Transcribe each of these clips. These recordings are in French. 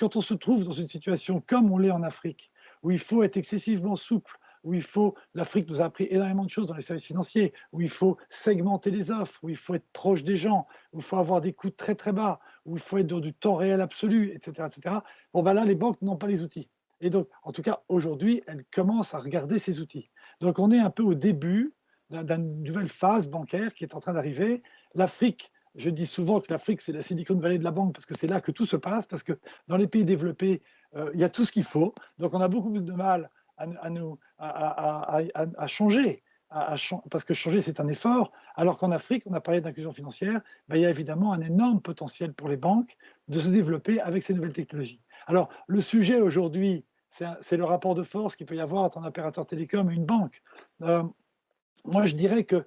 quand on se trouve dans une situation comme on l'est en Afrique, où il faut être excessivement souple, où l'Afrique nous a appris énormément de choses dans les services financiers, où il faut segmenter les offres, où il faut être proche des gens, où il faut avoir des coûts très très bas, où il faut être dans du temps réel absolu, etc., etc. Bon, ben là, les banques n'ont pas les outils. Et donc, en tout cas, aujourd'hui, elles commencent à regarder ces outils. Donc, on est un peu au début d'une nouvelle phase bancaire qui est en train d'arriver. L'Afrique, je dis souvent que l'Afrique, c'est la Silicon Valley de la banque, parce que c'est là que tout se passe, parce que dans les pays développés, il y a tout ce qu'il faut. Donc, on a beaucoup plus de mal à changer, parce que changer, c'est un effort, alors qu'en Afrique, on a parlé d'inclusion financière, ben, il y a évidemment un énorme potentiel pour les banques de se développer avec ces nouvelles technologies. Alors, le sujet aujourd'hui, c'est le rapport de force qu'il peut y avoir entre un opérateur télécom et une banque. Moi, je dirais que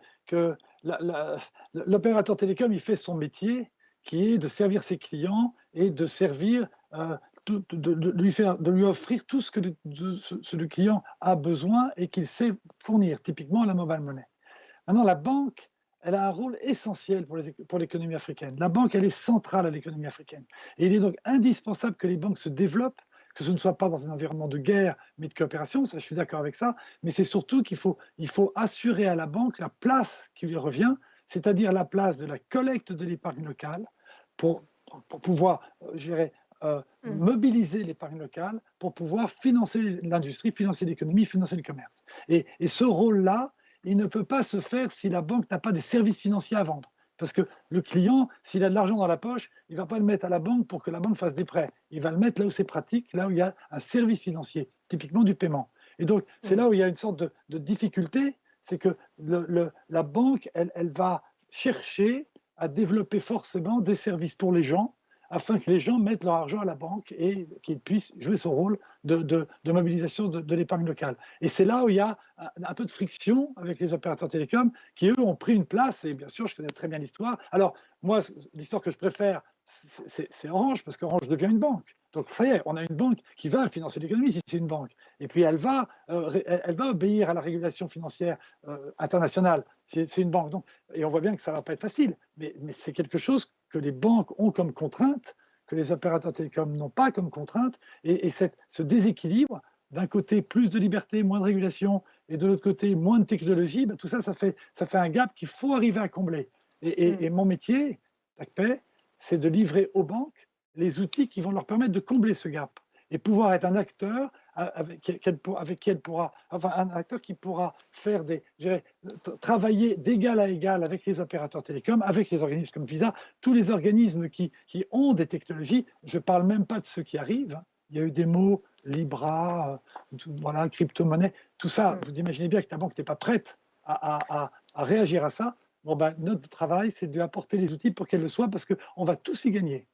l'opérateur télécom, il fait son métier, qui est de servir ses clients et de servir, de lui offrir tout ce que le client a besoin et qu'il sait fournir, typiquement la mobile money. Maintenant, la banque, elle a un rôle essentiel pour l'économie africaine. La banque, elle est centrale à l'économie africaine. Et il est donc indispensable que les banques se développent, que ce ne soit pas dans un environnement de guerre, mais de coopération, ça, je suis d'accord avec ça, mais c'est surtout qu'il faut assurer à la banque la place qui lui revient, c'est-à-dire la place de la collecte de l'épargne locale pour pouvoir, je dirais, mobiliser l'épargne locale pour pouvoir financer l'industrie, financer l'économie, financer le commerce. Et ce rôle-là, il ne peut pas se faire si la banque n'a pas des services financiers à vendre. Parce que le client, s'il a de l'argent dans la poche, il ne va pas le mettre à la banque pour que la banque fasse des prêts. Il va le mettre là où c'est pratique, là où il y a un service financier, typiquement du paiement. Et donc, c'est là où il y a une sorte de difficulté, c'est que la banque, elle va chercher à développer forcément des services pour les gens, afin que les gens mettent leur argent à la banque et qu'ils puissent jouer son rôle de mobilisation de l'épargne locale. Et c'est là où il y a un peu de friction avec les opérateurs télécoms qui, eux, ont pris une place. Et bien sûr, je connais très bien l'histoire. Alors, moi, l'histoire que je préfère, c'est Orange, parce qu'Orange devient une banque. Donc, ça y est, on a une banque qui va financer l'économie si c'est une banque. Et puis, elle va obéir à la régulation financière internationale si c'est une banque. Donc, et on voit bien que ça ne va pas être facile. Mais c'est quelque chose que les banques ont comme contrainte, que les opérateurs télécoms n'ont pas comme contrainte. Et ce déséquilibre, d'un côté, plus de liberté, moins de régulation, et de l'autre côté, moins de technologie, ben, tout ça, ça fait un gap qu'il faut arriver à combler. Et mon métier, TACPay, c'est de livrer aux banques les outils qui vont leur permettre de combler ce gap et pouvoir être un acteur avec qui elle pourra, enfin un acteur qui pourra faire travailler d'égal à égal avec les opérateurs télécoms, avec les organismes comme Visa, tous les organismes qui ont des technologies. Je ne parle même pas de ceux qui arrivent. Hein. Il y a eu des mots, Libra, voilà, crypto-monnaie, tout ça. Vous imaginez bien que la banque n'est pas prête à réagir à ça. Bon, ben, notre travail, c'est de lui apporter les outils pour qu'elle le soit, parce qu'on va tous y gagner.